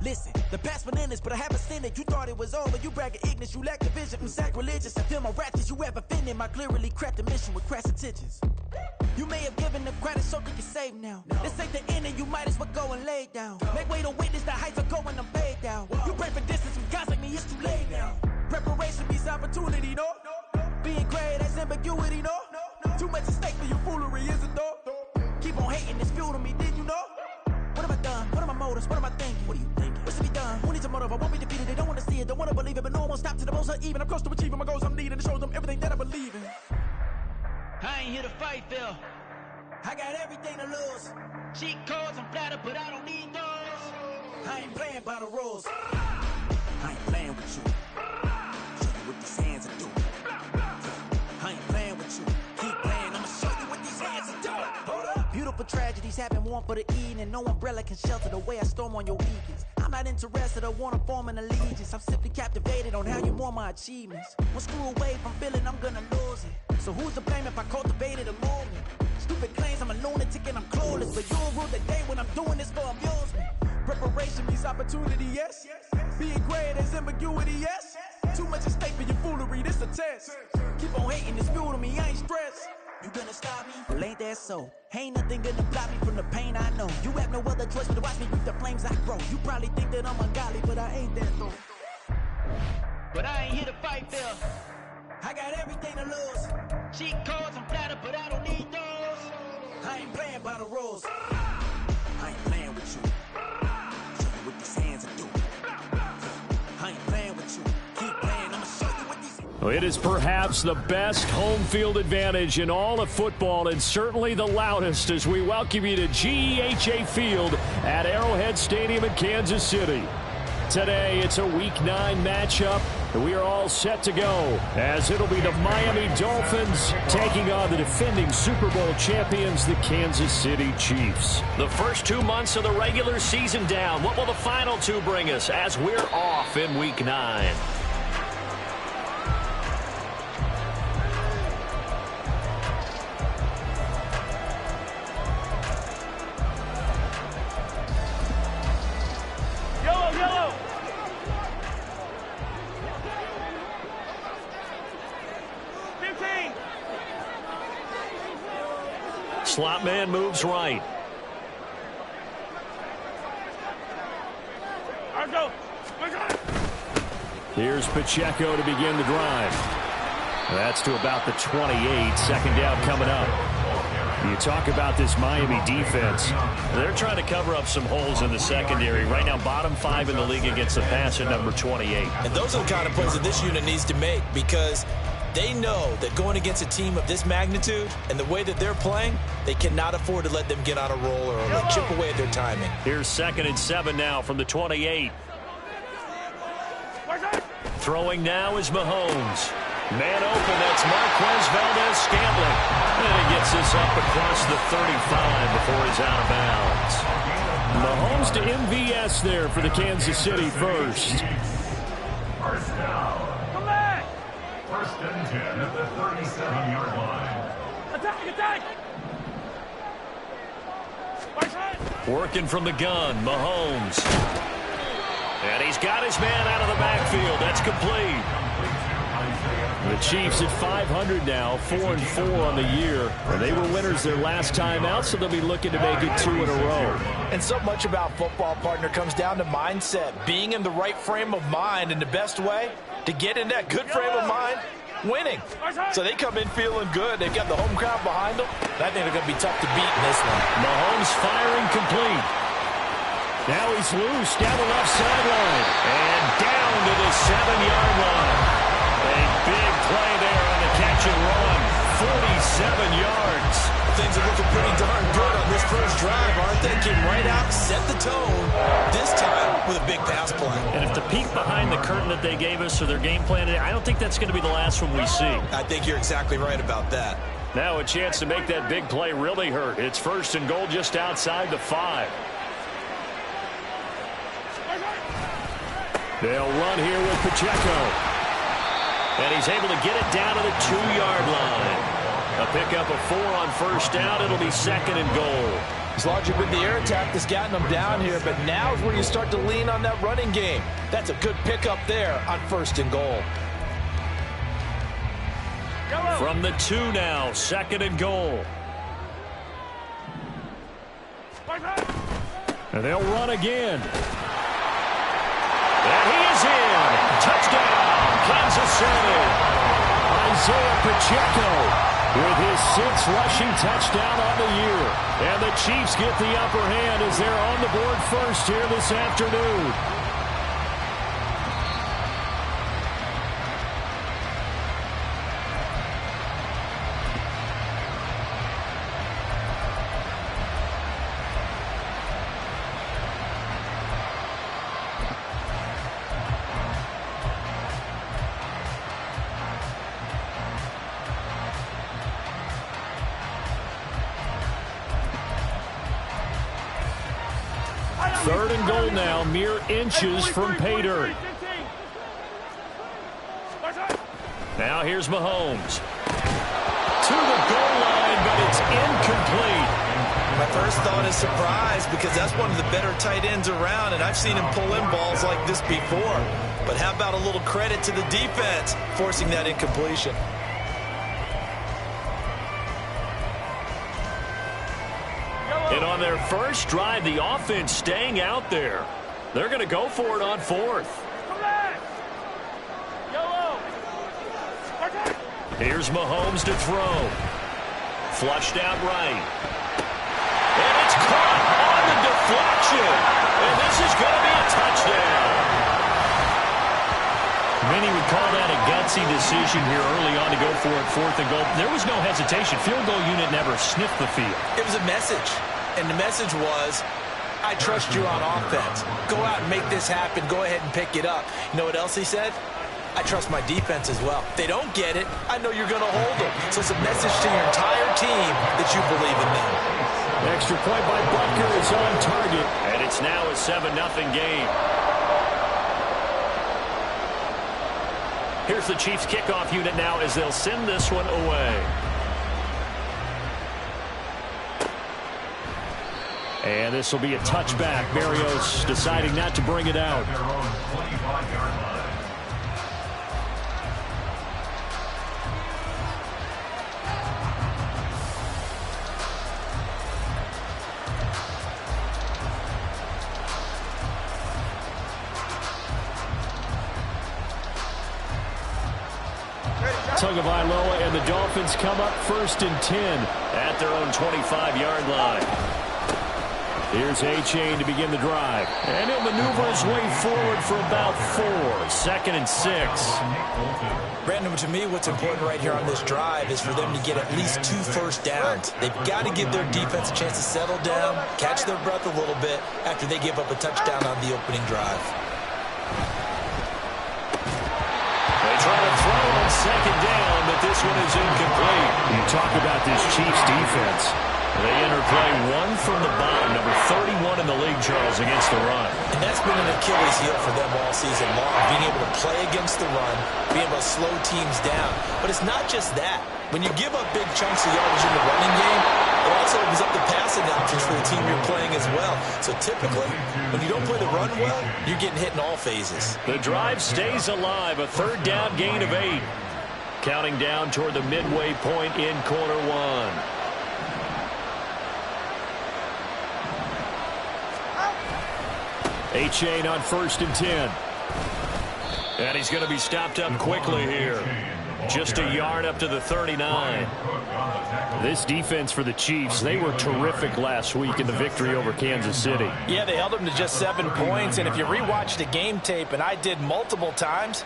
Listen, the past bananas, but I haven't seen it. You thought it was over, you bragging ignorance, you lack the vision. I'm sacrilegious, I feel my wrath. You ever offended my clearly crafted mission with crass intentions. You may have given them credit so they can save now. This ain't the end and you might as well go and lay down. Make way to witness the heights are going, I'm paid down. You pray for distance from guys like me, it's too late now. Preparation means opportunity, no? Being great, that's ambiguity, no? Too much at stake for your foolery, is it though? Keep on hating, it's fuel to me, did you know? What have I done? What are my motives? What am I thinking? What are you thinking? What should be done? Who needs a motive? I won't be defeated. They don't want to see it, don't want to believe it, but no one won't stop to the most even. I'm close to achieving my goals. I'm needing to show them everything that I believe in. I ain't here to fight, Phil. I got everything to lose. Cheat codes, I'm flattered, but I don't need those. I ain't playing by the rules. I ain't playing with you. Show you what these hands are doing. I ain't playing with you. Keep playing, I'ma show you what these hands are doing. Hold up. Beautiful tragedies happen, one for the evening. No umbrella can shelter the way I storm on your weekends. I'm not interested, I wanna form an allegiance. I'm simply captivated on how you more my achievements. One screw away from feeling I'm gonna lose it. So who's to blame if I cultivated a movement? Stupid claims I'm a lunatic and I'm clueless, but you'll rule the day when I'm doing this for amusement. Preparation means opportunity, yes. Being great is ambiguity, yes. Too much at stake for your foolery, this a test. Keep on hating, it's fuel to me, I ain't stressed. You gonna stop me? Well, ain't that so? Ain't nothing gonna block me from the pain I know. You have no other choice but to watch me reap the flames I grow. You probably think that I'm ungodly, but I ain't that though. But I ain't here to fight, Phil. I got everything to lose. Cheat codes, I'm flattered, but I don't need those. I ain't playing by the rules. I ain't playing with you. Show you what these hands are doing. I ain't playing with you. Keep playing, I'ma show you what these... Well, it is perhaps the best home field advantage in all of football, and certainly the loudest, as we welcome you to GEHA Field at Arrowhead Stadium in Kansas City. Today, it's a Week 9 matchup, and we are all set to go, as it'll be the Miami Dolphins taking on the defending Super Bowl champions, the Kansas City Chiefs. The first 2 months of the regular season down. What will the final two bring us as we're off in Week 9? Slot man moves right. Here's Pacheco to begin the drive. That's to about the 28. Second down coming up. You talk about this Miami defense. They're trying to cover up some holes in the secondary. Right now, bottom 5 in the league against the pass at number 28. And those are the kind of plays that this unit needs to make, because they know that going against a team of this magnitude and the way that they're playing, they cannot afford to let them get on a roll or chip away at their timing. Here's 2nd and 7 now from the 28. Throwing now is Mahomes. Man open, that's Marquez Valdez-Scantling. And he gets this up across the 35 before he's out of bounds. Mahomes to MVS there for the Kansas City first. First down. Come back! First and 10 at the 37-yard line. Attack! Working from the gun, Mahomes. And he's got his man out of the backfield. That's complete. The Chiefs at 500 now, 4-4 on the year. And they were winners their last time out, so they'll be looking to make it 2 in a row. And so much about football, partner, comes down to mindset. Being in the right frame of mind, and the best way to get in that good frame of mind, winning. So they come in feeling good. They've got the home crowd behind them. I think they're going to be tough to beat in this one. Mahomes firing complete. Now he's loose down the left sideline. And down to the 7-yard line. A big play there on the catch and run. 47 yards. Things are looking pretty darn good on this first drive, aren't they? Came right out, set the tone, this time with a big pass play. And if the peek behind the curtain that they gave us or their game plan today, I don't think that's going to be the last one we see. I think you're exactly right about that. Now a chance to make that big play really hurt. It's 1st and goal just outside the 5. They'll run here with Pacheco. And he's able to get it down to the 2-yard line. A pickup of 4 on first down. It'll be 2nd and goal. It's largely been the air attack that's gotten them down here, but now is where you start to lean on that running game. That's a good pickup there on 1st and goal. From the 2 now, 2nd and goal. And they'll run again. And he is in. Touchdown, Kansas City. Isaiah Pacheco with his 6th rushing touchdown on the year. And the Chiefs get the upper hand as they're on the board first here this afternoon. Third and goal now, mere inches from pay dirt. Now here's Mahomes. To the goal line, but it's incomplete. My first thought is surprise, because that's one of the better tight ends around, and I've seen him pull in balls like this before. But how about a little credit to the defense forcing that incompletion? And on their first drive, the offense staying out there. They're going to go for it on 4th. Here's Mahomes to throw. Flushed out right. And it's caught on the deflection. And this is going to be a touchdown. Many would call that a gutsy decision here early on to go for it 4th and goal. There was no hesitation. Field goal unit never sniffed the field. It was a message. And the message was, I trust you on offense. Go out and make this happen. Go ahead and pick it up. You know what else he said? I trust my defense as well. If they don't get it, I know you're going to hold them. So it's a message to your entire team that you believe in them. Extra point by Butker is on target. And it's now a 7-0 game. Here's the Chiefs kickoff unit now as they'll send this one away. And this will be a touchback. Berrios deciding not to bring it out. Their own 25-yard line. Tagovailoa and the Dolphins come up 1st and 10 at their own 25-yard line. Here's A-Chain to begin the drive. And he'll maneuver his way forward for about 4. 2nd and 6. Brandon, to me, what's important right here on this drive is for them to get at least 2 first downs. They've got to give their defense a chance to settle down, catch their breath a little bit after they give up a touchdown on the opening drive. They try to throw on 2nd down, but this one is incomplete. You talk about this Chiefs defense. They enter play 1 from the bottom, number 31 in the league, Charles, against the run. And that's been an Achilles heel for them all season long, being able to play against the run, being able to slow teams down. But it's not just that. When you give up big chunks of yardage in the running game, it also opens up the passing options for the team you're playing as well. So typically, when you don't play the run well, you're getting hit in all phases. The drive stays alive, a 3rd down gain of 8. Counting down toward the midway point in quarter 1. A-Chain on 1st and 10. And he's going to be stopped up quickly here. Just a yard up to the 39. This defense for the Chiefs, they were terrific last week in the victory over Kansas City. Yeah, they held them to just 7 points. And if you rewatch the game tape, and I did multiple times,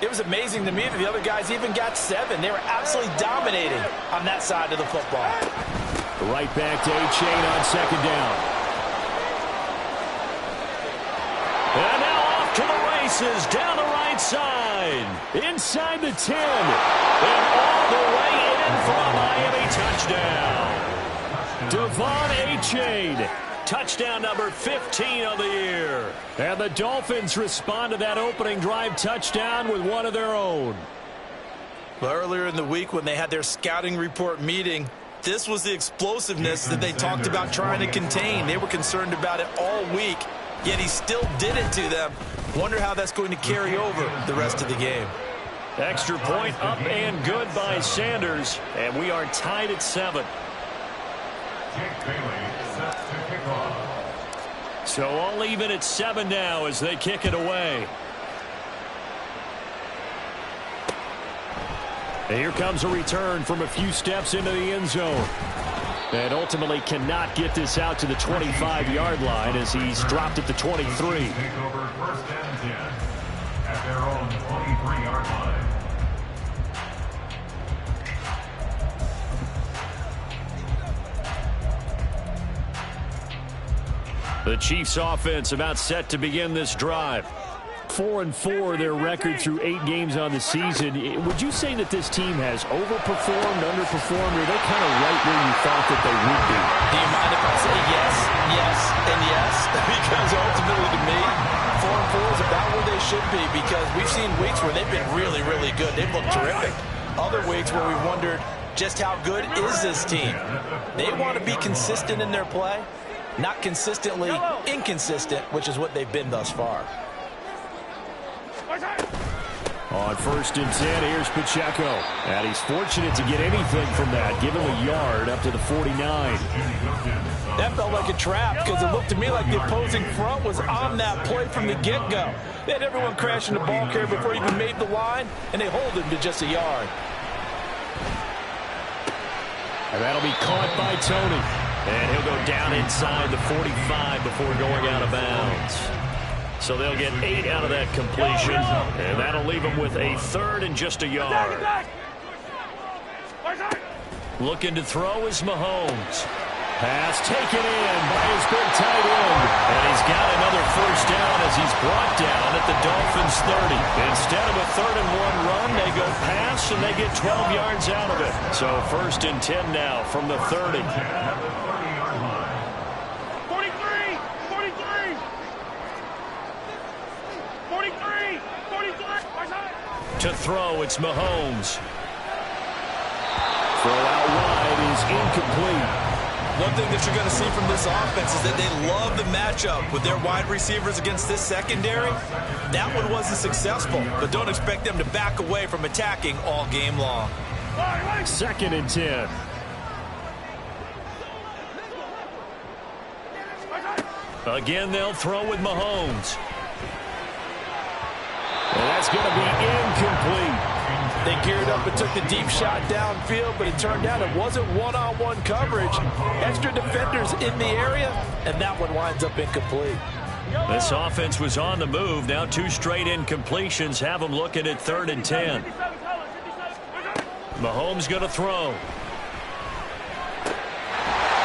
it was amazing to me that the other guys even got 7. They were absolutely dominating on that side of the football. Right back to A-Chain on 2nd down. And now off to the races, down the right side, inside the 10, and all the way in for a Miami touchdown. Devon A-Chain, touchdown number 15 of the year. And the Dolphins respond to that opening drive touchdown with one of their own. Well, earlier in the week when they had their scouting report meeting, This was the explosiveness that they talked about trying to contain. They were concerned about it all week, yet he still did it to them. Wonder how that's going to carry over the rest of the game. Extra point up and good by Sanders, and we are tied at 7. Jake Bailey set to kick off. So all even at 7 now as they kick it away. And here comes a return from a few steps into the end zone. And ultimately cannot get this out to the 25-yard line as he's dropped at the 23. Take over 1st and 10 at their own 23-yard line. The Chiefs offense about set to begin this drive. 4-4 their record through 8 games on the season. Would you say that this team has overperformed, underperformed, or are they kind of right where you thought that they would be? Do you mind if I say yes, yes, and yes? Because ultimately to me, 4-4 is about where they should be, because we've seen weeks where they've been really, really good. They've looked terrific. Other weeks where we wondered just how good is this team. They want to be consistent in their play, not consistently inconsistent, which is what they've been thus far. On 1st and 10, here's Pacheco. And he's fortunate to get anything from that. Give him a yard up to the 49. That felt like a trap because it looked to me like the opposing front was on that play from the get-go. They had everyone crashing the ball carrier before he even made the line, and they hold him to just a yard. And that'll be caught by Tony. And he'll go down inside the 45 before going out of bounds. So they'll get 8 out of that completion, and that'll leave them with a 3rd and just a yard. Looking to throw is Mahomes. Pass taken in by his big tight end. And he's got another 1st down as he's brought down at the Dolphins' 30. Instead of a 3rd and 1 run, they go pass, and they get 12 yards out of it. So 1st and 10 now from the 30. To throw, it's Mahomes. Throw out wide is incomplete. One thing that you're going to see from this offense is that they love the matchup with their wide receivers against this secondary. That one wasn't successful, but don't expect them to back away from attacking all game long. 2nd and 10. Again, they'll throw with Mahomes. And that's going to be incomplete. They geared up and took the deep shot downfield, but it turned out it wasn't one-on-one coverage. Extra defenders in the area, and that one winds up incomplete. This offense was on the move. Now 2 straight incompletions have them looking at 3rd and 10. Mahomes going to throw.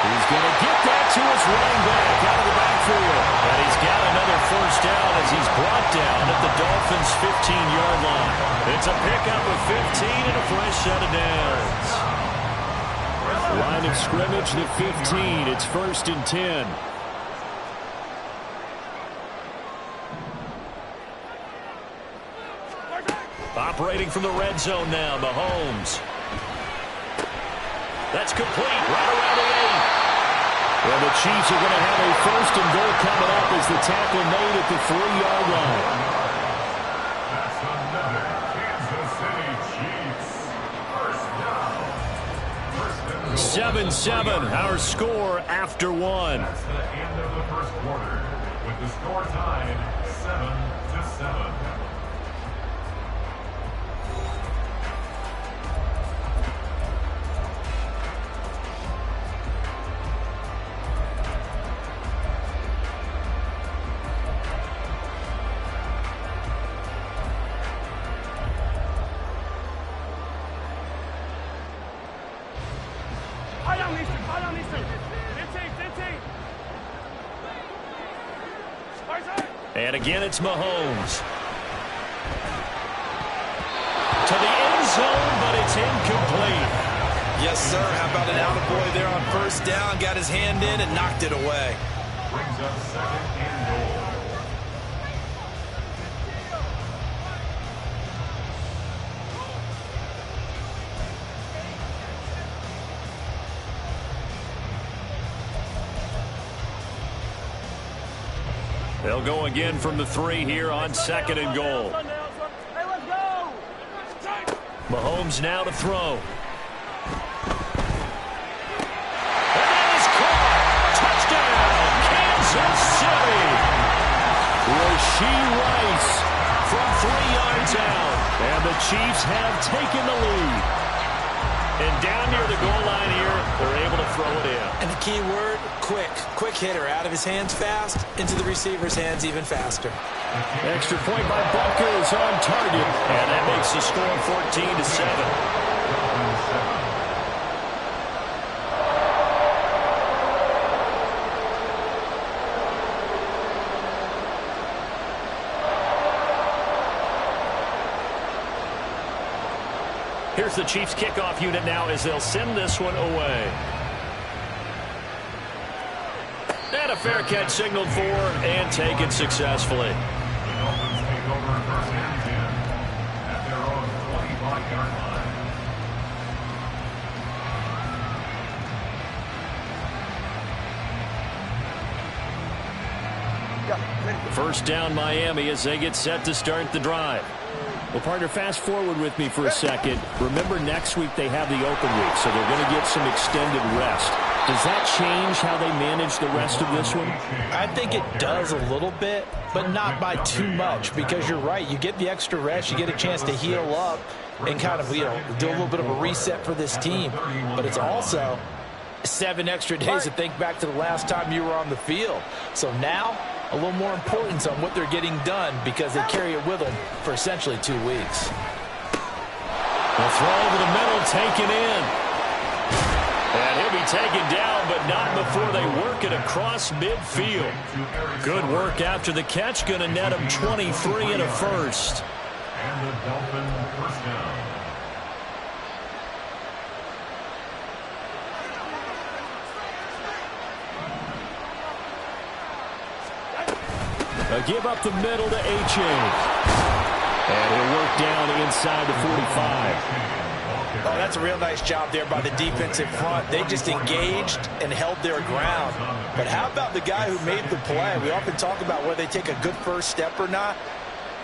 He's going to get that to his running back out of the backfield. And he's got another 1st down as he's brought down at the Dolphins' 15-yard line. It's a pickup of 15 and a fresh set of downs. Line of scrimmage, the 15. It's 1st and 10. Operating from the red zone now, Mahomes. That's complete, right around the 8. Well, the Chiefs are going to have a 1st and goal coming up as the tackle made at the 3-yard line. That's another Kansas City Chiefs 1st down. 7-7, our score after 1. That's the end of the 1st quarter, with the score tied 7-7. And again, it's Mahomes. To the end zone, but it's incomplete. Yes, sir. How about an attaboy there on 1st down? Got his hand in and knocked it away. Brings up 2nd and goal. They'll go again from the 3 here on 2nd and goal. Mahomes now to throw. And that is caught. Touchdown, Kansas City. Rashee Rice from 3 yards out. And the Chiefs have taken the lead. And down near the goal line here, they're able to throw it in. And the key word, quick. Quick hitter. Out of his hands fast, into the receiver's hands even faster. Extra point by Buckers on target. And that makes the score 14-7. Here's the Chiefs kickoff unit now as they'll send this one away. And a fair catch signaled for and taken successfully. The Dolphins take over first and 10 at their own 25-yard line. First down Miami as they get set to start the drive. Well, partner, fast forward with me for a second. Remember, next week they have the open week, so they're going to get some extended rest. Does that change how they manage the rest of this one? I think it does a little bit, but not by too much, because you're right. You get the extra rest. You get a chance to heal up and kind of, do a little bit of a reset for this team. But it's also 7 extra days to think back to the last time you were on the field. So now, a little more importance on what they're getting done because they carry it with them for essentially 2 weeks. The throw over the middle, taken in. And he'll be taken down, but not before they work it across midfield. Good work after the catch, going to net him 23 and a first. And the Dolphin first down. A give up the middle to H.A. And he'll work down inside the 45. Oh, that's a real nice job there by the defensive front. They just engaged and held their ground. But how about the guy who made the play? We often talk about whether they take a good first step or not.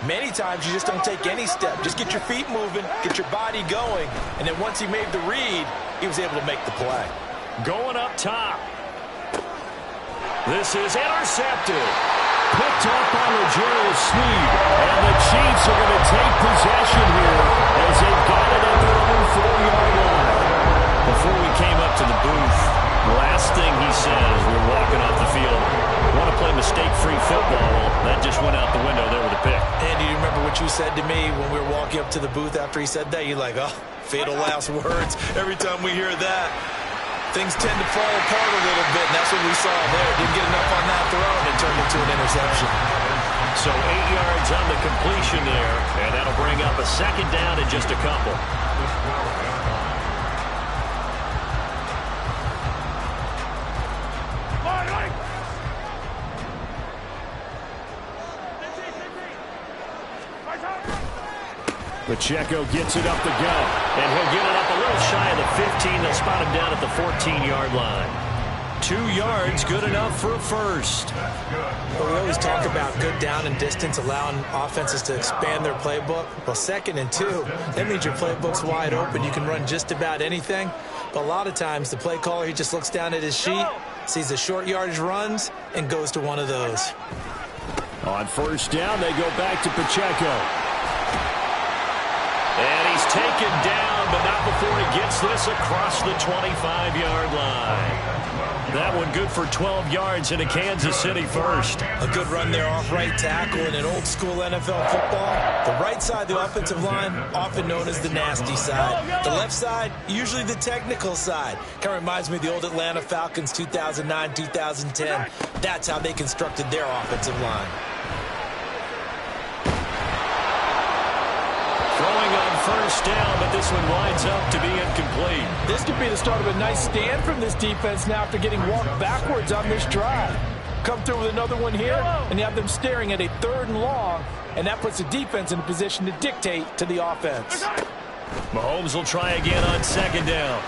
Many times you just don't take any step. Just get your feet moving, get your body going. And then once he made the read, he was able to make the play. Going up top. This is intercepted. Picked up by L'Jarius Sneed. And the Chiefs are going to take possession here as they've got it at their own 4-yard line. Before we came up to the booth, the last thing he said as we were walking off the field, want to play mistake-free football. Well, that just went out the window there with a pick. Andy, do you remember what you said to me when we were walking up to the booth after he said that? You're like, oh, fatal last words. Every time we hear that, things tend to fall apart a little bit, and that's what we saw there. Didn't get enough on that throw, and it turned into an interception. So 8 yards on the completion there, and that'll bring up a second down in just a couple. Pacheco gets it up the gut, and he'll get it up a little shy of the 15. They'll spot him down at the 14-yard line. 2 yards, good enough for a first. Well, we always talk about good down and distance, allowing offenses to expand their playbook. Well, 2nd and 2, that means your playbook's wide open. You can run just about anything. But a lot of times, the play caller, he just looks down at his sheet, sees the short yardage runs, and goes to one of those. On first down, they go back to Pacheco. And he's taken down, but not before he gets this across the 25-yard line. That one good for 12 yards into Kansas City first. A good run there off right tackle in an old-school NFL football. The right side of the offensive line, often known as the nasty side. The left side, usually the technical side. Kind of reminds me of the old Atlanta Falcons 2009-2010. That's how they constructed their offensive line. Throwing on first down, but this one winds up to be incomplete. This could be the start of a nice stand from this defense now after getting walked backwards on this drive. Come through with another one here, and you have them staring at a 3rd and long, and that puts the defense in a position to dictate to the offense. Mahomes will try again on 2nd down.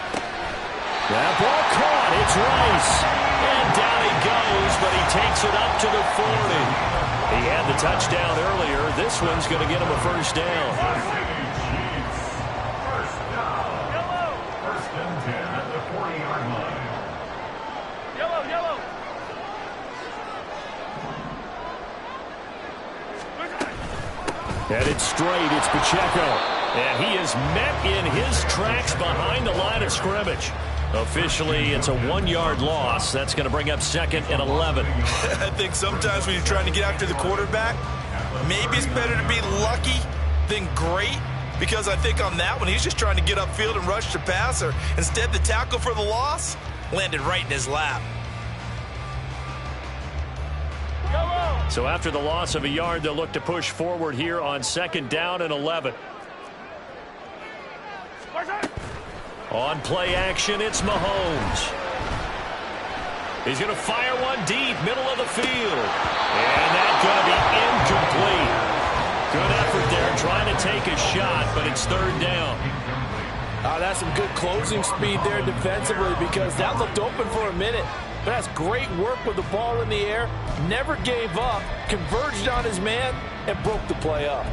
That ball caught. It's Rice. And down he goes, but he takes it up to the 40. He had the touchdown earlier. This one's going to get him a first down. First down. First and 10 at the 40-yard line. Yellow. Headed straight, it's Pacheco. And he is met in his tracks behind the line of scrimmage. Officially, it's a 1-yard loss. That's going to bring up 2nd and 11. I think sometimes when you're trying to get after the quarterback, maybe it's better to be lucky than great, because I think on that one, he's just trying to get upfield and rush the passer. Instead, the tackle for the loss landed right in his lap. So after the loss of a yard, they'll look to push forward here on 2nd down and 11. On play action, it's Mahomes. He's going to fire one deep, middle of the field. And that's going to be incomplete. Good effort there, trying to take a shot, but it's 3rd down. That's some good closing speed there defensively, because that looked open for a minute. But that's great work with the ball in the air. Never gave up, converged on his man, and broke the play up.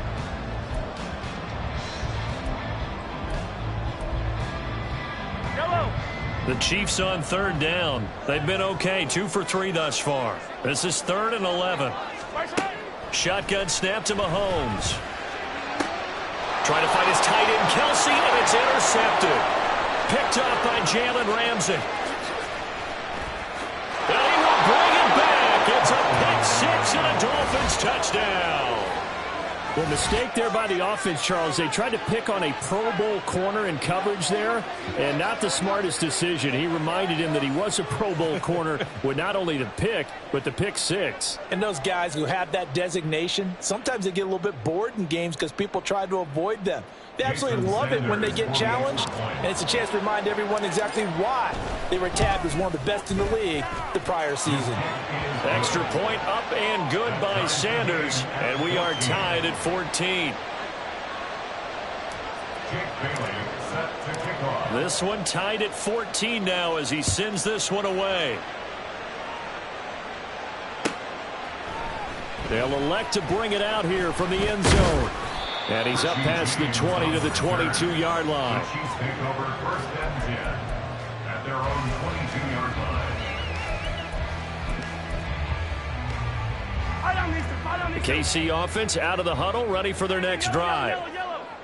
The Chiefs on 3rd down. They've been okay, 2 for 3 thus far. This is 3rd and 11. Shotgun snap to Mahomes. Trying to find his tight end, Kelsey, and it's intercepted. Picked up by Jalen Ramsey. And he will bring it back. It's a pick 6 and a Dolphins touchdown. Well, mistake there by the offense, Charles. They tried to pick on a Pro Bowl corner in coverage there, and not the smartest decision. He reminded him that he was a Pro Bowl corner with not only the pick, but the pick 6. And those guys who have that designation, sometimes they get a little bit bored in games because people try to avoid them. They absolutely love it when they get challenged, and it's a chance to remind everyone exactly why they were tabbed as one of the best in the league the prior season. Extra point up and good by Sanders, and we are tied at 14. This one tied at 14 now as he sends this one away. They'll elect to bring it out here from the end zone. And he's up past the 20 to the 22-yard line. The Chiefs take over 1st and 10 at their own 22-yard line. The KC offense out of the huddle, ready for their next drive.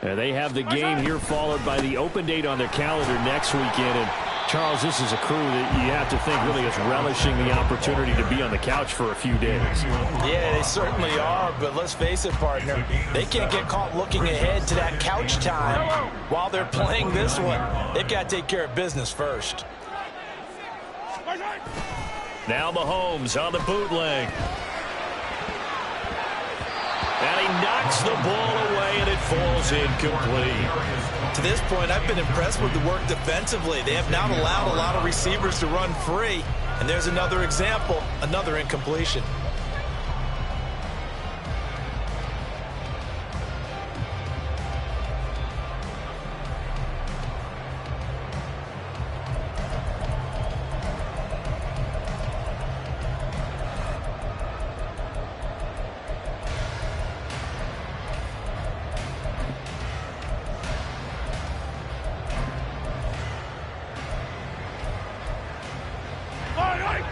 And they have the game here followed by the open date on their calendar next weekend. And Charles, this is a crew that you have to think really is relishing the opportunity to be on the couch for a few days. Yeah, they certainly are, but let's face it, partner, they can't get caught looking ahead to that couch time while they're playing this one. They've got to take care of business first. Now Mahomes on the bootleg. And he knocks the ball away, and it falls incomplete. To this point, I've been impressed with the work defensively. They have not allowed a lot of receivers to run free. And there's another example, another incompletion.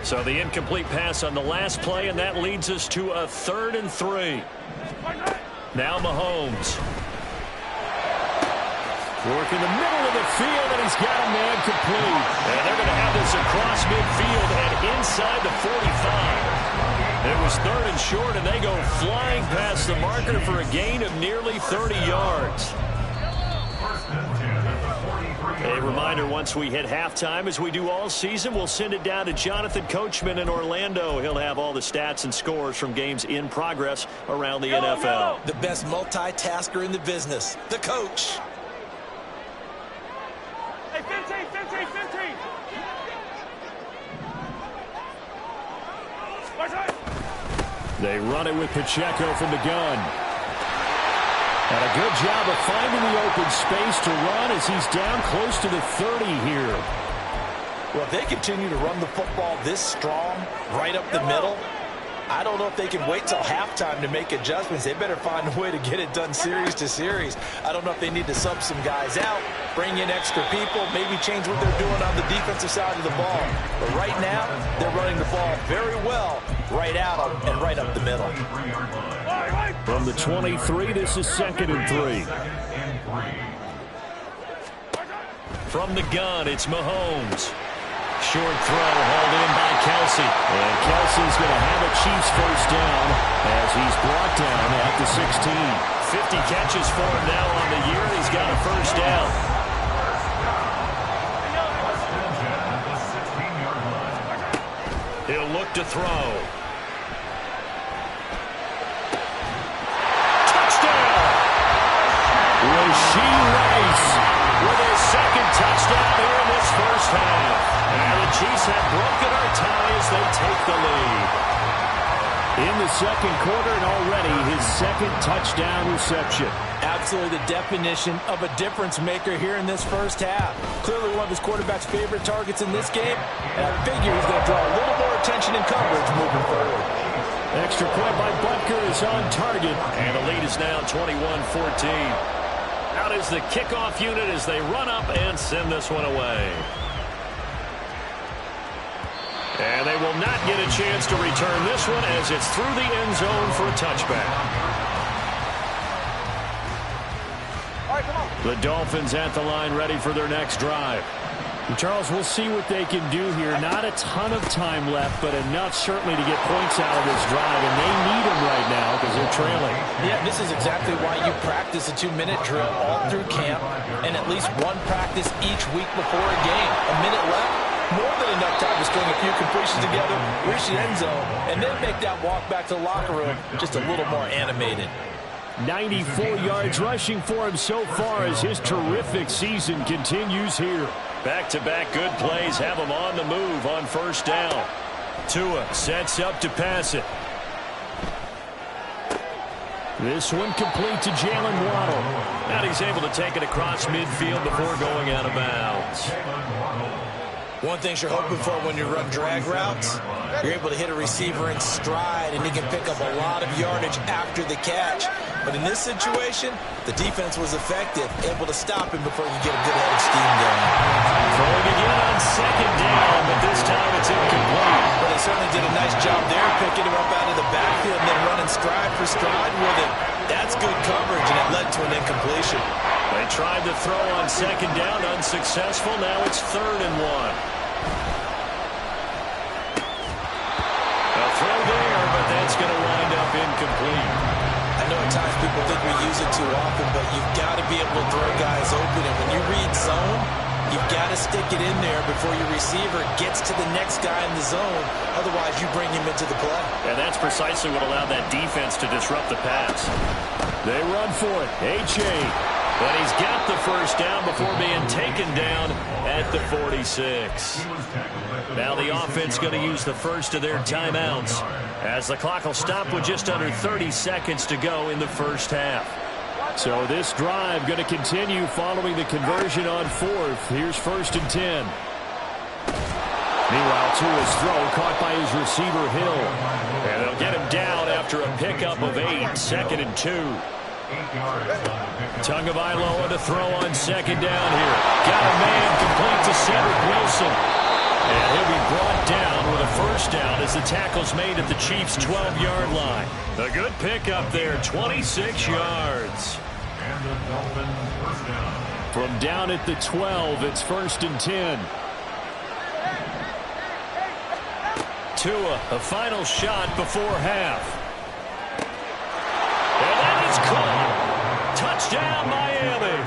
So the incomplete pass on the last play, and that leads us to a 3rd and 3. Now Mahomes. Working the middle of the field, and he's got a man complete. And they're going to have this across midfield and inside the 45. It was 3rd and short, and they go flying past the marker for a gain of nearly 30 yards. A reminder, once we hit halftime, as we do all season, we'll send it down to Jonathan Coachman in Orlando. He'll have all the stats and scores from games in progress around the NFL. The best multitasker in the business, the coach. Hey, 15. They run it with Pacheco from the gun. And a good job of finding the open space to run as he's down close to the 30 here. Well, if they continue to run the football this strong, right up the middle, I don't know if they can wait till halftime to make adjustments. They better find a way to get it done series to series. I don't know if they need to sub some guys out, bring in extra people, maybe change what they're doing on the defensive side of the ball. But right now, they're running the ball very well, right out and right up the middle. From the 23, this is 2nd and 3. From the gun, it's Mahomes. Short throw hauled in by Kelsey. And Kelsey's going to have a Chiefs first down as he's brought down at the 16. 50 catches for him now on the year. He's got a first down. He'll look to throw. Touchdown! Rashee Rice with his second touchdown here in this first half. And the Chiefs have broken our tie as they take the lead. In the second quarter and already his second touchdown reception. Absolutely the definition of a difference maker here in this first half. Clearly one of his quarterback's favorite targets in this game. And I figure he's going to draw a little more attention and coverage moving forward. Extra point by Butker is on target. And the lead is now 21-14. Out is the kickoff unit as they run up and send this one away. And they will not get a chance to return this one as it's through the end zone for a touchback. The Dolphins at the line ready for their next drive. And Charles, we'll see what they can do here. Not a ton of time left, but enough certainly to get points out of this drive. And they need them right now because they're trailing. Yeah, this is exactly why you practice a 2-minute drill all through camp and at least one practice each week before a game. A minute left. More than enough time to string a few completions together, reach the end zone, and then make that walk back to the locker room just a little more animated. 94 yards rushing for him so far as his terrific season continues here. Back-to-back good plays have him on the move on first down. Tua sets up to pass it. This one complete to Jalen Waddle. And he's able to take it across midfield before going out of bounds. One thing you're hoping for when you run drag routes, you're able to hit a receiver in stride, and he can pick up a lot of yardage after the catch. But in this situation, the defense was effective, able to stop him before you get a good head of steam going. Throwing again on second down, but this time it's incomplete. But they certainly did a nice job there, picking him up out of the backfield and then running stride for stride with it. That's good coverage, and it led to an incompletion. They tried to throw on second down, unsuccessful. Now it's 3rd and 1. A throw there, but that's going to wind up incomplete. I know at times people think we use it too often, but you've got to be able to throw guys open. And when you read zone, you've got to stick it in there before your receiver gets to the next guy in the zone. Otherwise, you bring him into the play. And that's precisely what allowed that defense to disrupt the pass. They run for it. H.A. But he's got the first down before being taken down at the 46. Now the offense going to use the first of their timeouts as the clock will stop with just under 30 seconds to go in the first half. So this drive going to continue following the conversion on 4th. Here's 1st and 10. Meanwhile, Tua's throw caught by his receiver Hill. And they'll get him down after a pickup of 8. 2nd and 2. Tagovailoa to throw on second down here. Got a man complete to Cedric Wilson. And he'll be brought down with a first down as the tackle's made at the Chiefs' 12-yard line. A good pickup there, 26 yards. And the Dolphins first down. From down at the 12, it's 1st and 10. Tua, a final shot before half. And that is caught. Touchdown, Miami.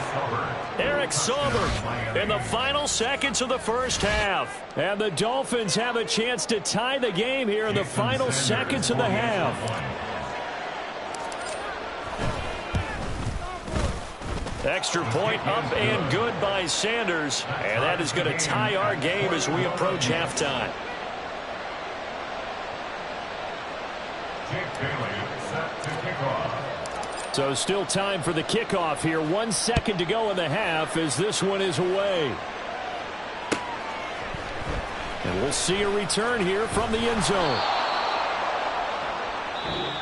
Eric Sauber in the final seconds of the first half. And the Dolphins have a chance to tie the game here in the final seconds of the half. Extra point up and good by Sanders. And that is going to tie our game as we approach halftime. So still time for the kickoff here. 1 second to go in the half as this one is away. And we'll see a return here from the end zone.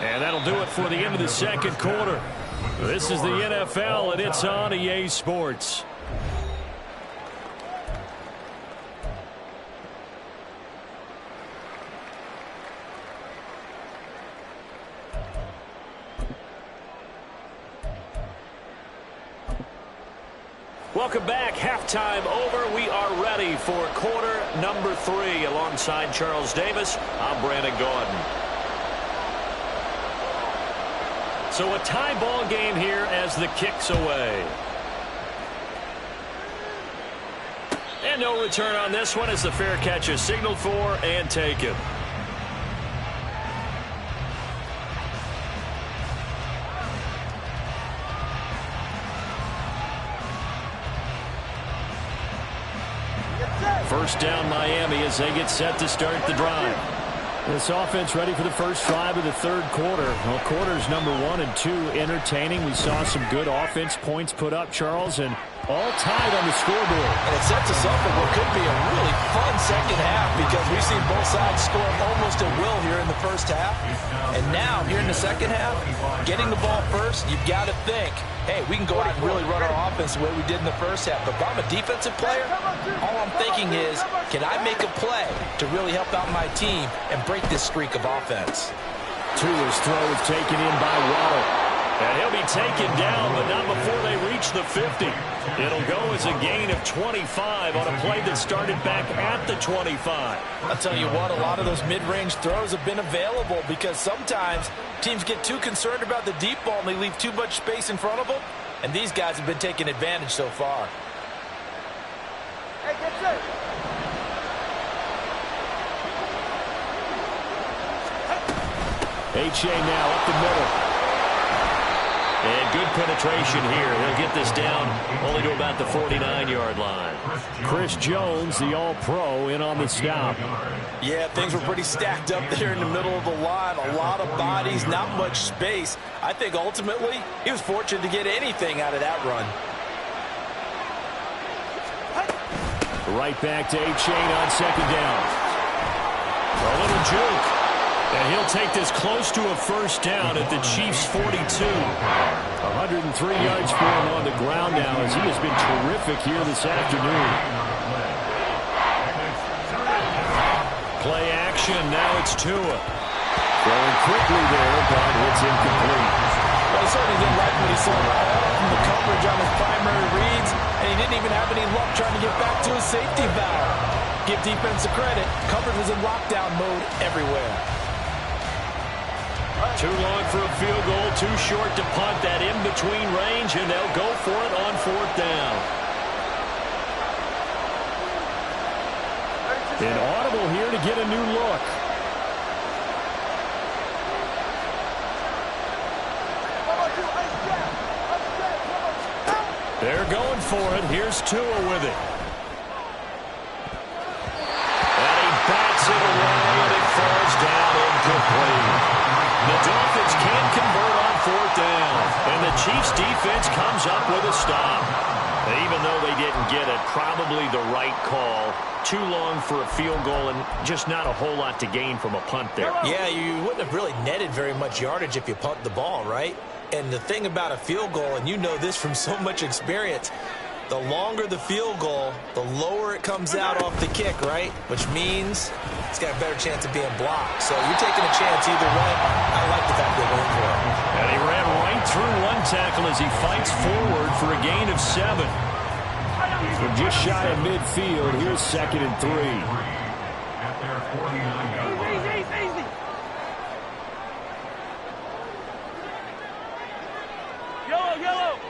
And that'll do it for the end of the second quarter. This is the NFL, and it's on EA Sports. Welcome back. Halftime over. We are ready for quarter number 3. Alongside Charles Davis, I'm Brandon Gordon. So a tie ball game here as the kick's away. And no return on this one as the fair catch is signaled for and taken. First down Miami as they get set to start the drive. This offense ready for the first drive of the third quarter. Well, quarters number 1 and 2 entertaining. We saw some good offense points put up, Charles, and all tied on the scoreboard. And it sets us up for what could be a really fun second half because we've seen both sides score almost at will here in the first half. And now, here in the second half, getting the ball first, you've got to think, hey, we can go out and really run our offense the way we did in the first half. But if I'm a defensive player, all I'm thinking is, can I make a play to really help out my team and break this streak of offense? Tua's throw is taken in by Waddle. And he'll be taken down, but not before they reach the 50. It'll go as a gain of 25 on a play that started back at the 25. I'll tell you what, a lot of those mid-range throws have been available because sometimes teams get too concerned about the deep ball and they leave too much space in front of them. And these guys have been taking advantage so far. Hey, get set. H.A. now up the middle. And good penetration here. They'll get this down only to about the 49-yard line. Chris Jones, the All-Pro, in on the stop. Yeah, things were pretty stacked up there in the middle of the line. A lot of bodies, not much space. I think ultimately he was fortunate to get anything out of that run. Right back to H.A. on second down. A little juke. And he'll take this close to a first down at the Chiefs' 42. 103 yards for him on the ground now as he has been terrific here this afternoon. Play action. Now it's Tua. Going quickly there, but it's incomplete. Well, he certainly didn't like what he saw from the coverage on his primary reads, and he didn't even have any luck trying to get back to his safety valve. Give defense a credit. Coverage was in lockdown mode everywhere. Too long for a field goal, too short to punt that in-between range, and they'll go for it on fourth down. An audible here to get a new look. They're going for it. Here's Tua with it. And he bats it away, and it falls down incomplete. The Dolphins can't convert on fourth down, and the Chiefs' defense comes up with a stop. Even though they didn't get it, probably the right call. Too long for a field goal and just not a whole lot to gain from a punt there. Yeah, you wouldn't have really netted very much yardage if you punt the ball, right? And the thing about a field goal, and you know this from so much experience, the longer the field goal, the lower it comes out off the kick, right? Which means it's got a better chance of being blocked. So you're taking a chance either way. I like the fact they're going for it. And he ran right through one tackle as he fights forward for a gain of 7. From just shy of midfield, here's 2nd and 3. At their 49-yard line. Easy. Yellow.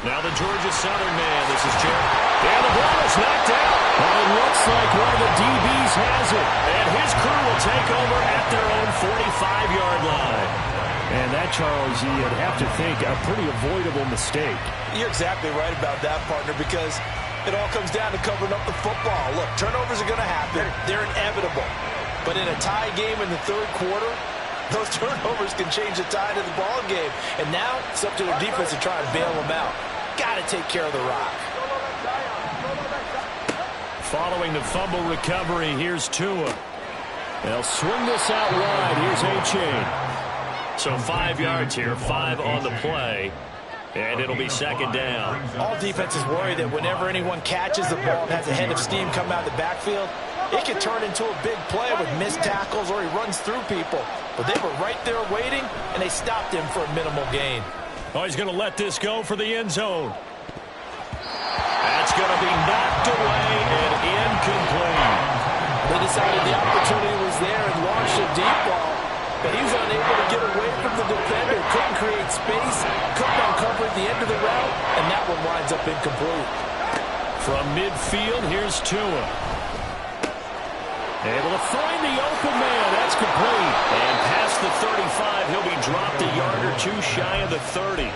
Now the Georgia Southern man. This is Jerry. And the ball is knocked out. Well, it looks like one of the DBs has it. And his crew will take over at their own 45-yard line. And that, Charles, you'd have to think a pretty avoidable mistake. You're exactly right about that, partner, because it all comes down to covering up the football. Look, turnovers are going to happen. They're inevitable. But in a tie game in the third quarter, those turnovers can change the tide of the ball game. And now it's up to their defense to try and bail them out. Got to take care of the rock. Following the fumble recovery, here's Tua. They'll swing this out wide. Here's A-Chain. So 5 yards here, 5 on the play. And it'll be second down. All defenses worry that whenever anyone catches the ball and has a head of steam come out of the backfield, it can turn into a big play with missed tackles or he runs through people. But they were right there waiting, and they stopped him for a minimal gain. Oh, he's going to let this go for the end zone. That's going to be knocked away and incomplete. They decided the opportunity was there and launched a deep ball, but he was unable to get away from the defender, couldn't create space, couldn't uncover at the end of the route, and that one winds up incomplete. From midfield, here's Tua. Able to find the open man. That's complete. And past the 35, he'll be dropped a yard or two shy of the 30.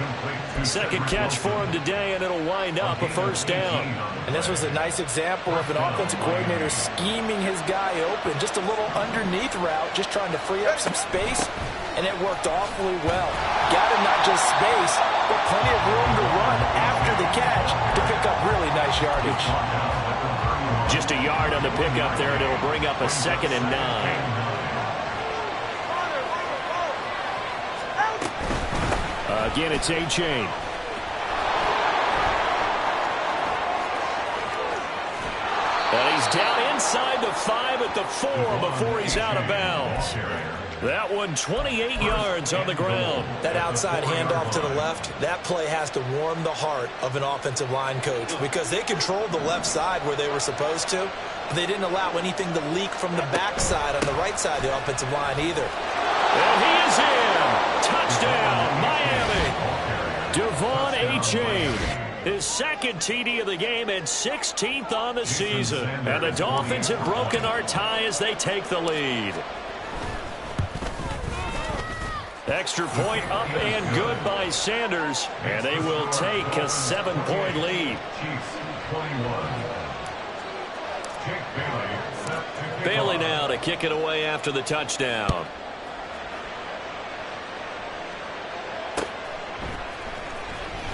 Second catch for him today, and it'll wind up a first down. And this was a nice example of an offensive coordinator scheming his guy open. Just a little underneath route, just trying to free up some space, and it worked awfully well. Got him not just space, but plenty of room to run after the catch to pick up really nice yardage. Just a yard on the pickup there, and it'll bring up a 2nd and 9. Again, it's A-Chain. And he's down inside the 5 at the 4 before he's out of bounds. That one 28 yards on the ground. That outside handoff to the left, that play has to warm the heart of an offensive line coach because they controlled the left side where they were supposed to, but they didn't allow anything to leak from the backside on the right side of the offensive line either. And he is in. Touchdown, Miami. Devon A-Chain. His second TD of the game and 16th on the season. And the Dolphins have broken our tie as they take the lead. Extra point up and good by Sanders. And they will take a 7-point lead. Bailey now to kick it away after the touchdown.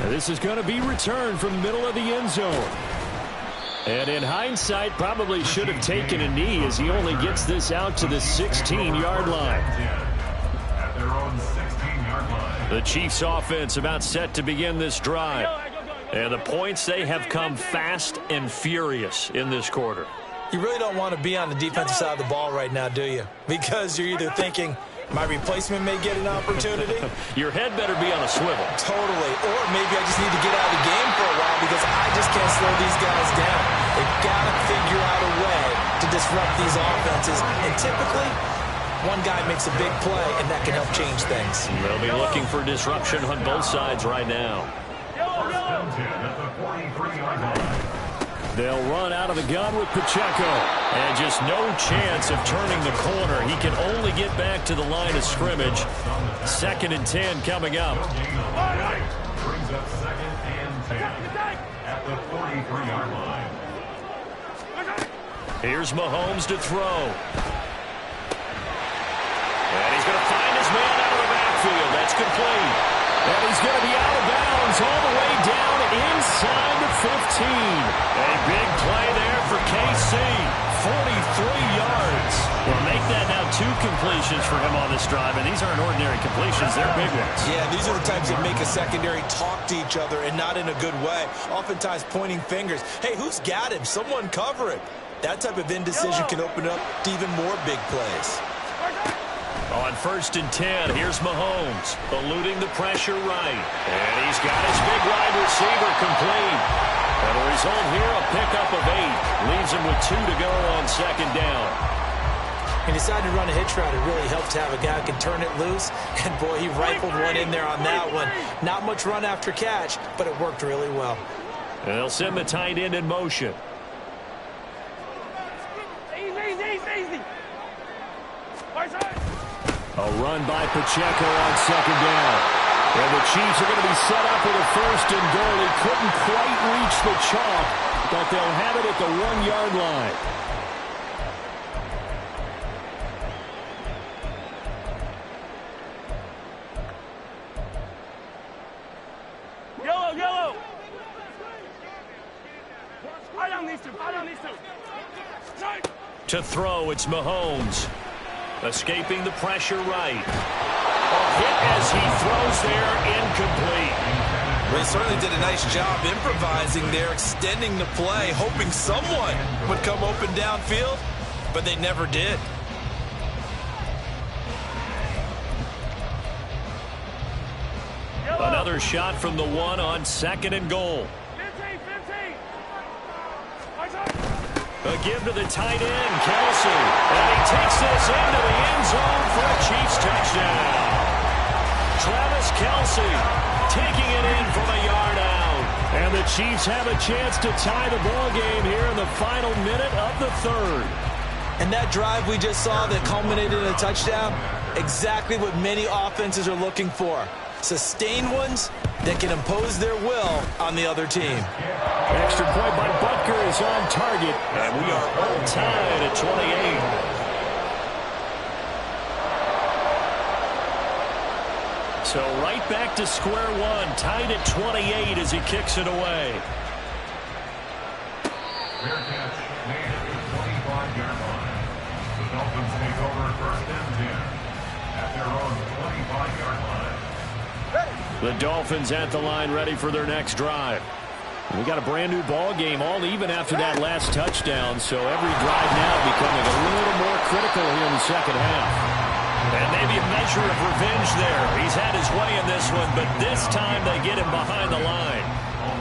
Now this is going to be returned from the middle of the end zone. And in hindsight, probably should have taken a knee as he only gets this out to the 16-yard line. The Chiefs offense about set to begin this drive. And the points, they have come fast and furious in this quarter. You really don't want to be on the defensive side of the ball right now, do you? Because you're either thinking, my replacement may get an opportunity. Your head better be on a swivel. Totally. Or maybe I just need to get out of the game for a while because I just can't slow these guys down. They've got to figure out a way to disrupt these offenses. And typically, one guy makes a big play, and that can help change things. They'll be looking for disruption on both sides right now. They'll run out of the gun with Pacheco. And just no chance of turning the corner. He can only get back to the line of scrimmage. 2nd and 10 coming up. Brings up 2nd and 10 at the 43-yard line. Here's Mahomes to throw. And he's going to find his man out of the backfield. That's complete. And he's going to be out of bounds all the way down inside the 15. A big play there for KC. 43 yards. Well, make that now 2 completions for him on this drive. And these aren't ordinary completions. They're big ones. Yeah, these are the types that make a secondary talk to each other and not in a good way. Oftentimes pointing fingers. Hey, who's got him? Someone cover it. That type of indecision can open up to even more big plays. On 1st and 10, here's Mahomes, eluding the pressure right. And he's got his big wide receiver complete. And the result here, a pickup of 8. Leaves him with 2 to go on 2nd down. He decided to run a hitch route. It really helped to have a guy who can turn it loose. And, boy, he rifled one in there on that one. Not much run after catch, but it worked really well. And they'll send the tight end in motion. Easy. A run by Pacheco on 2nd down. And the Chiefs are going to be set up with a 1st and goal. He couldn't quite reach the chalk, but they'll have it at the 1-yard line. Yellow. I don't need to. To throw, it's Mahomes. Escaping the pressure right. A hit as he throws there, incomplete. Well, he certainly did a nice job improvising there, extending the play, hoping someone would come open downfield, but they never did. Another shot from the one on 2nd and goal. 15. A give to the tight end, Kelsey. And he takes this into the end zone for a Chiefs touchdown. Travis Kelsey taking it in from a yard out. And the Chiefs have a chance to tie the ball game here in the final minute of the 3rd. And that drive we just saw that culminated in a touchdown, exactly what many offenses are looking for. Sustained ones that can impose their will on the other team. Extra point by Butker is on target. And we are all tied at 28. So right back to square one, tied at 28 as he kicks it away. Fair catch made at the 25-yard line. The Dolphins take over 1st and 10 at their own 25-yard line. The Dolphins at the line, ready for their next drive. We got a brand new ball game, all even after that last touchdown, so every drive now becoming a little more critical here in the second half. And maybe a measure of revenge there. He's had his way in this one, but this time they get him behind the line.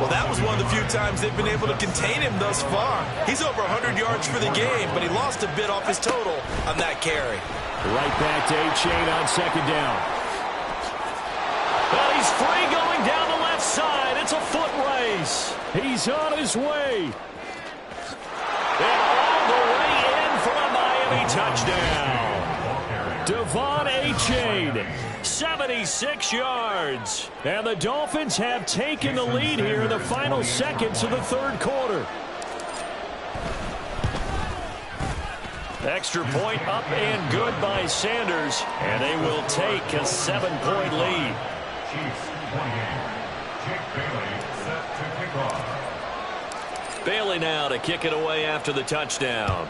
Well, that was one of the few times they've been able to contain him thus far. He's over 100 yards for the game, but he lost a bit off his total on that carry. Right back to A-Chain on 2nd down. Well, he's free going down the left side. It's a foot race. He's on his way. And all the way in for a Miami touchdown. Devon A-Chain, 76 yards. And the Dolphins have taken the lead here in the final seconds of the 3rd quarter. Extra point up and good by Sanders. And they will take a 7-point lead. Chiefs 28. Jake Bailey set to kick off. Bailey now to kick it away after the touchdown.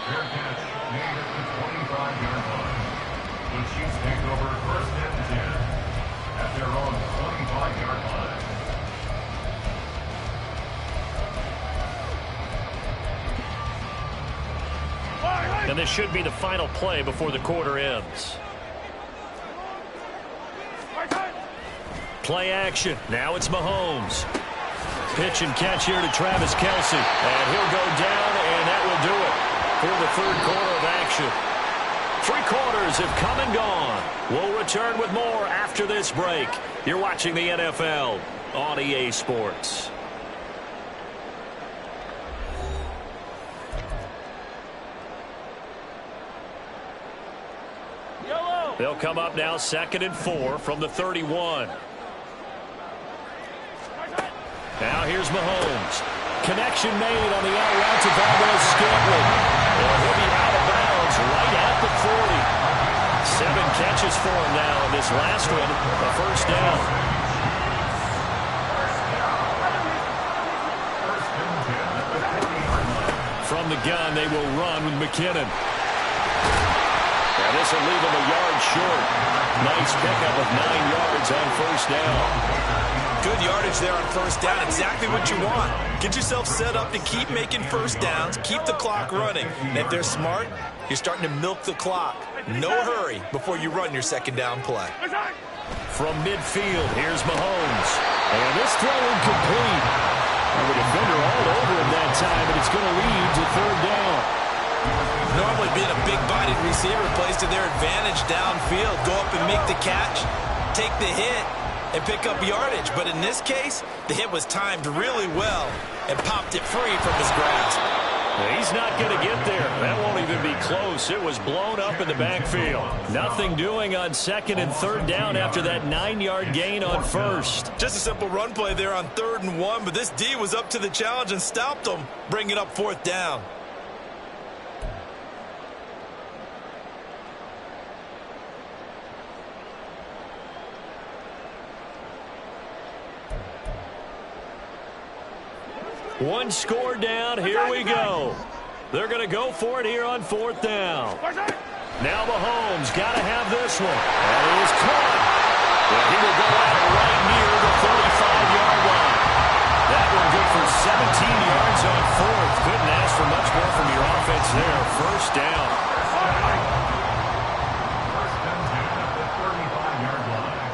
Fair catch made at the 25-yard line. The Chiefs take over 1st and 10 at their own 25-yard line. And this should be the final play before the quarter ends. Play action. Now it's Mahomes. Pitch and catch here to Travis Kelsey. And he'll go down, and that will do it for the 3rd quarter of action. 3 quarters have come and gone. We'll return with more after this break. You're watching the NFL on EA Sports. They'll come up now 2nd and 4 from the 31. Now here's Mahomes. Connection made on the out route to Valdez-Scantling. And he'll be out of bounds right at the 40. 7 catches for him now in this last one, a 1st down. From the gun, they will run with McKinnon. And this will leave him a yard short. Nice pickup of 9 yards on 1st down. Good yardage there on 1st down. Exactly what you want. Get yourself set up to keep making 1st downs, keep the clock running. And if they're smart, you're starting to milk the clock. No hurry before you run your 2nd down play. From midfield, here's Mahomes. And this throw incomplete. And the defender all over him that time, but it's going to lead to 3rd down. Normally being a big-bodied receiver plays to their advantage downfield. Go up and make the catch, take the hit, and pick up yardage. But in this case, the hit was timed really well and popped it free from his grasp. He's not going to get there. That won't even be close. It was blown up in the backfield. Nothing doing on 2nd and 3rd down after that 9-yard gain on 1st. Just a simple run play there on 3rd and 1, but this D was up to the challenge and stopped them, bringing up 4th down. One score down. Here we go. They're going to go for it here on 4th down. Now Mahomes got to have this one. That is caught. Well, he will go out right near the 45-yard line. That one good for 17 yards on 4th. Couldn't ask for much more from your offense there. 1st down. First and 10 at the 35-yard line.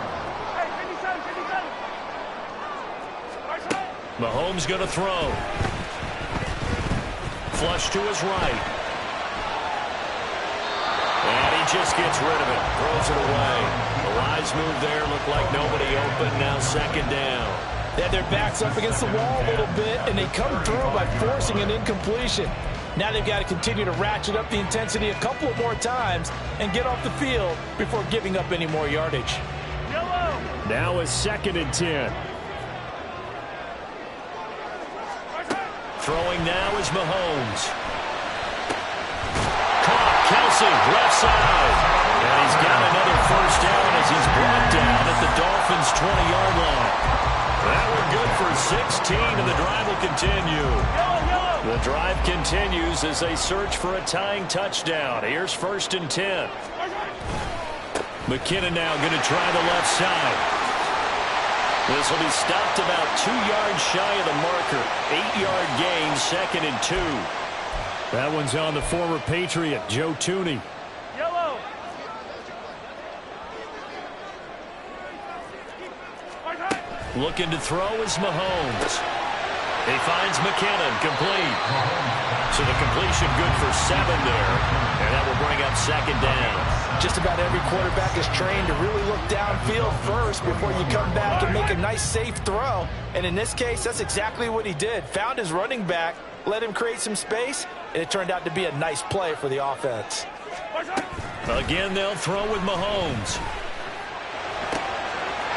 Mahomes going to throw. Flush to his right. And he just gets rid of it. Throws it away. The wise move there. Looked like nobody open. Now 2nd down. They had their backs up against the wall a little bit, and they come through by forcing an incompletion. Now they've got to continue to ratchet up the intensity a couple of more times and get off the field before giving up any more yardage. Now a 2nd and 10. Throwing now is Mahomes. Caught. Kelsey, left side. And he's got another 1st down as he's brought down at the Dolphins' 20-yard line. That one good for 16, and the drive will continue. The drive continues as they search for a tying touchdown. Here's 1st and 10. McKinnon now going to try the left side. This will be stopped about 2 yards shy of the marker. 8-yard gain, 2nd and 2. That one's on the former Patriot, Joe Tooney. Looking to throw is Mahomes. He finds McKinnon, complete. So the completion good for 7 there. And that will bring up 2nd down. Just about every quarterback is trained to really look downfield first before you come back and make a nice, safe throw. And in this case, that's exactly what he did. Found his running back, let him create some space, and it turned out to be a nice play for the offense. Again, they'll throw with Mahomes.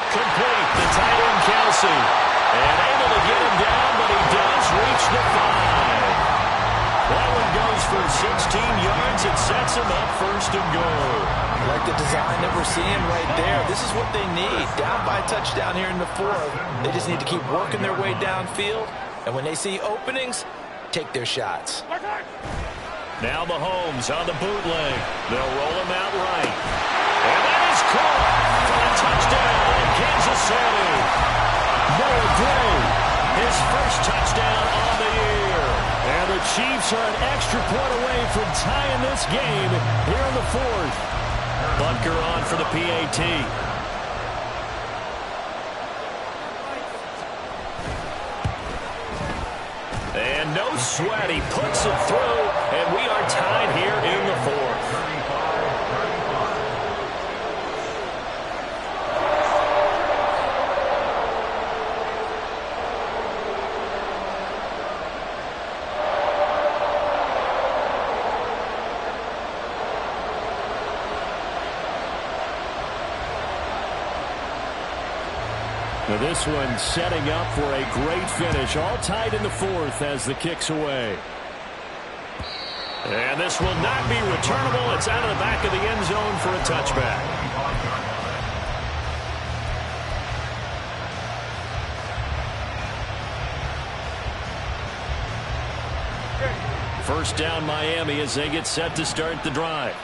Complete. The tight end, Kelsey. And able to get him down, but he does reach the 5. That one goes for 16 yards. It sets him up 1st and goal. I like the design that we're seeing right there. This is what they need. Down by a touchdown here in the 4th. They just need to keep working their way downfield. And when they see openings, take their shots. Now Mahomes on the bootleg. They'll roll him out right. And that is caught for a touchdown in Kansas City. Noah Gray, his 1st touchdown on the year. And the Chiefs are an extra point away from tying this game here in the 4th. Butker on for the PAT. And no sweat. He puts it through, and we are tied here in the 4th. Now this one setting up for a great finish. All tied in the 4th as the kick's away. And this will not be returnable. It's out of the back of the end zone for a touchback. First down Miami as they get set to start the drive.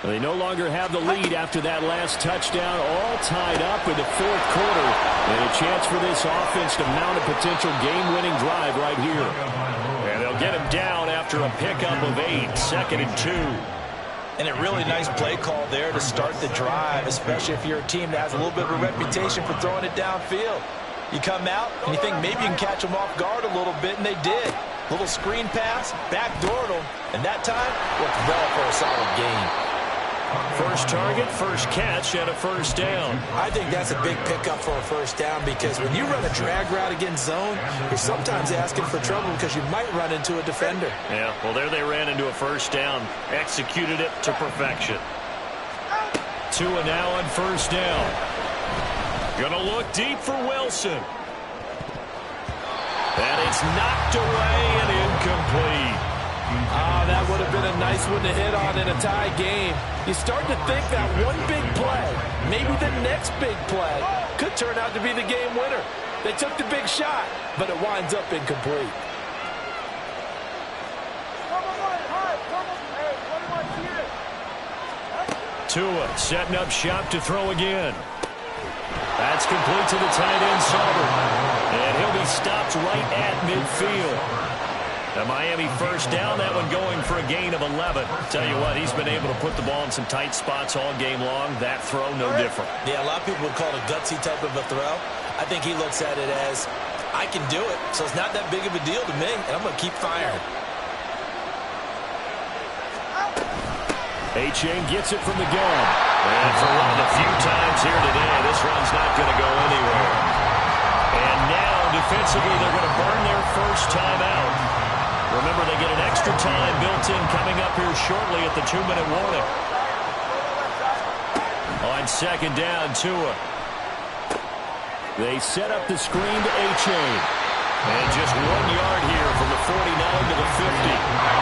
They no longer have the lead after that last touchdown, all tied up in the 4th quarter. And a chance for this offense to mount a potential game-winning drive right here. And they'll get him down after a pickup of 8, 2nd and 2. And a really nice play call there to start the drive, especially if you're a team that has a little bit of a reputation for throwing it downfield. You come out and you think maybe you can catch them off guard a little bit, and they did. Little screen pass, backdoored them, and that time worked well for a solid gain. First target, first catch, and a 1st down. I think that's a big pickup for a 1st down because when you run a drag route against zone, you're sometimes asking for trouble because you might run into a defender. Yeah, well, there they ran into a 1st down. Executed it to perfection. Tua now on 1st down. Gonna look deep for Wilson. And it's knocked away and incomplete. That would have been a nice one to hit on in a tie game. You start to think that one big play, maybe the next big play, could turn out to be the game winner. They took the big shot, but it winds up incomplete. Tua setting up shop to throw again. That's complete to the tight end, Sauber. And he'll be stopped right at midfield. The Miami first down, that one going for a gain of 11. Tell you what, he's been able to put the ball in some tight spots all game long. That throw, no different. Yeah, a lot of people would call it a gutsy type of a throw. I think he looks at it as, I can do it, so it's not that big of a deal to me, and I'm going to keep firing. A-Chain gets it from the gun. And for one of the few times here today, this run's not going to go anywhere. And now, defensively, they're going to burn their first time out. Remember, they get an extra time built in coming up here shortly at the 2-minute warning. On second down, Tua. They set up the screen to A-Chain. And just 1 yard here from the 49 to the 50.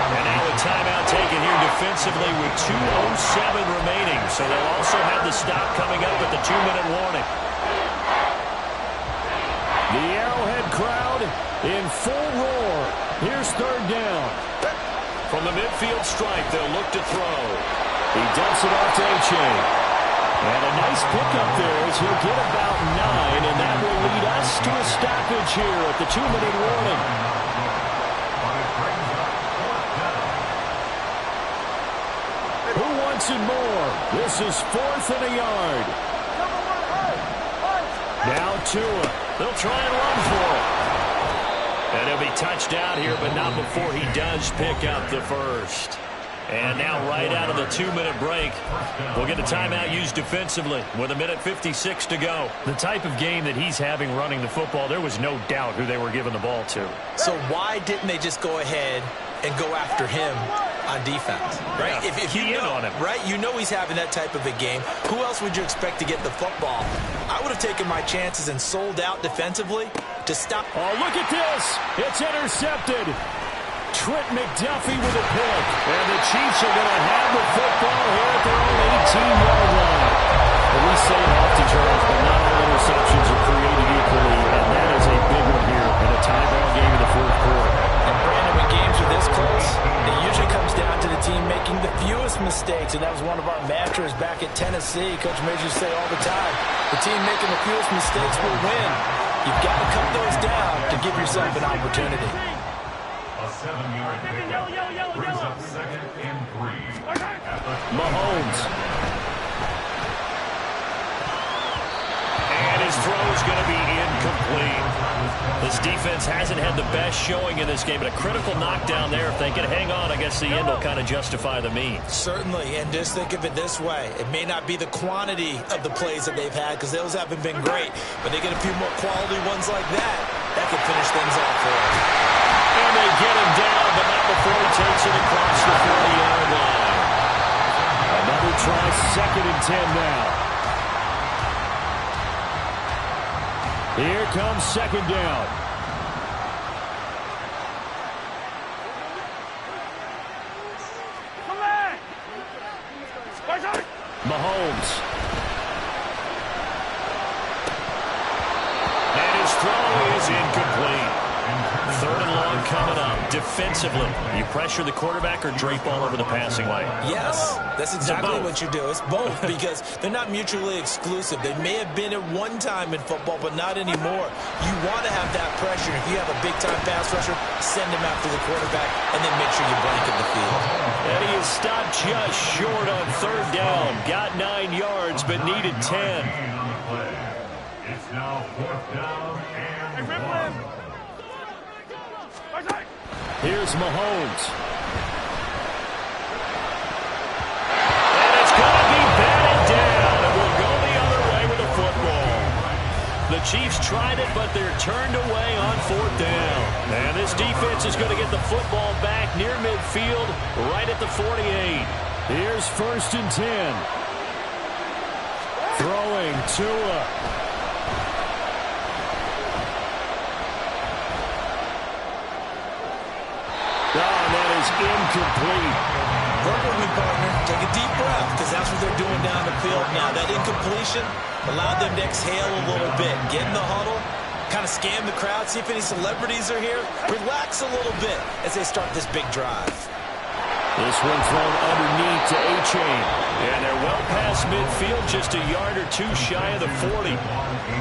And now a timeout taken here defensively with 2:07 remaining. So they'll also have the stop coming up at the 2-minute warning. The Arrowhead crowd in full roar. Here's third down. From the midfield stripe, they'll look to throw. He dumps it off to A-Chain. And a nice pickup there as he'll get about 9, and that will lead us to a stoppage here at the 2-minute warning. Who wants it more? This is 4th and a yard. Now Tua. They'll try and run for it. And he'll be touched out here, but not before he does pick up the first. And now right out of the 2-minute break, we'll get a timeout used defensively with 1:56 to go. The type of game that he's having running the football, there was no doubt who they were giving the ball to. So why didn't they just go ahead and go after him on defense? Right? Yeah, if you know, on him. right? You know he's having that type of a game. Who else would you expect to get the football? I would have taken my chances and sold out defensively to stop. Oh, look at this. It's intercepted. Trent McDuffie with a pick. And the Chiefs are going to have the football here at their own 18-yard line. Well, we say it often, Charles, but not all interceptions are created equally, and that is a big one here in a tie-ball game in the fourth quarter. And Brandon, when games are this close, it usually comes down to the team making the fewest mistakes, and that was one of our mantras back at Tennessee. Coach made you say all the time, the team making the fewest mistakes will win. You've got to cut those down to give yourself an opportunity. A 7-yard pickup brings up 2nd and 3. Mahomes. And his throw is going to be incomplete. This defense hasn't had the best showing in this game, but a critical knockdown there. If they can hang on, I guess the end will kind of justify the means. Certainly, and just think of it this way. It may not be the quantity of the plays that they've had because those haven't been great, but they get a few more quality ones like that. That could finish things off for us. And they get him down, but not before he takes it across the 40-yard line. Another try, 2nd and 10 now. Here comes 2nd down. Mahomes. And his throw is incomplete. 3rd and long coming up. Defensively, you pressure the quarterback or drape all over the passing lane? Yes, that's exactly what you do. It's both because they're not mutually exclusive. They may have been at one time in football, but not anymore. You want to have that pressure. If you have a big-time pass rusher, send him after the quarterback, and then make sure you blanket the field. And he is stopped just short on 3rd down. Got 9 yards, but needed 10. It's now 4th down and 1. Here's Mahomes. And it's going to be batted down, and we'll go the other way with the football. The Chiefs tried it, but they're turned away on 4th down. And this defense is going to get the football back near midfield, right at the 48. Here's 1st and 10. Throwing Tua. Incomplete. Work with me, partner. Take a deep breath because that's what they're doing down the field now. That incompletion allowed them to exhale a little bit. Get in the huddle, kind of scan the crowd, see if any celebrities are here. Relax a little bit as they start this big drive. This one thrown underneath to A-Chain. And they're well past midfield, just a yard or two shy of the 40.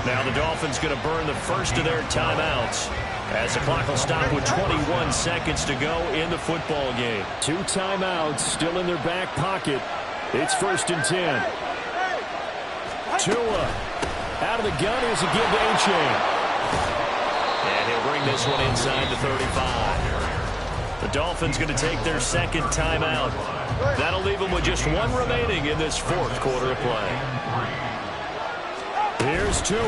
Now the Dolphins going to burn the first of their timeouts as the clock will stop with 21 seconds to go in the football game. 2 timeouts still in their back pocket. It's 1st and 10. Tua out of the gun. Here's a give to A-Chain. And he'll bring this one inside the 35. The Dolphins going to take their second timeout. That'll leave them with just 1 remaining in this 4th quarter of play. Here's Tua.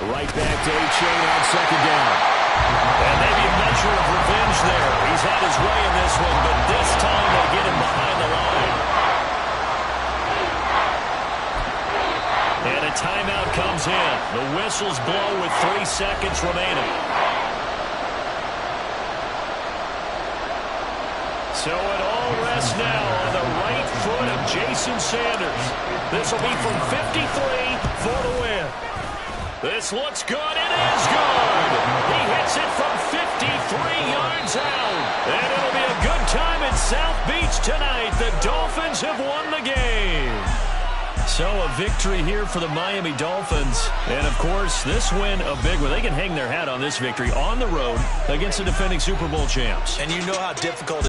Right back to A-Chain on 2nd down. And maybe a measure of revenge there. He's had his way in this one, but this time they get him behind the line. And a timeout comes in. The whistles blow with 3 seconds remaining. So it all rests now on the right foot of Jason Sanders. This will be from 53 for the win. This looks good. It is good. He hits it from 53 yards out. And it'll be a good time in South Beach tonight. The Dolphins have won the game. So a victory here for the Miami Dolphins. And, of course, this win a big one. They can hang their hat on this victory on the road against the defending Super Bowl champs. And you know how difficult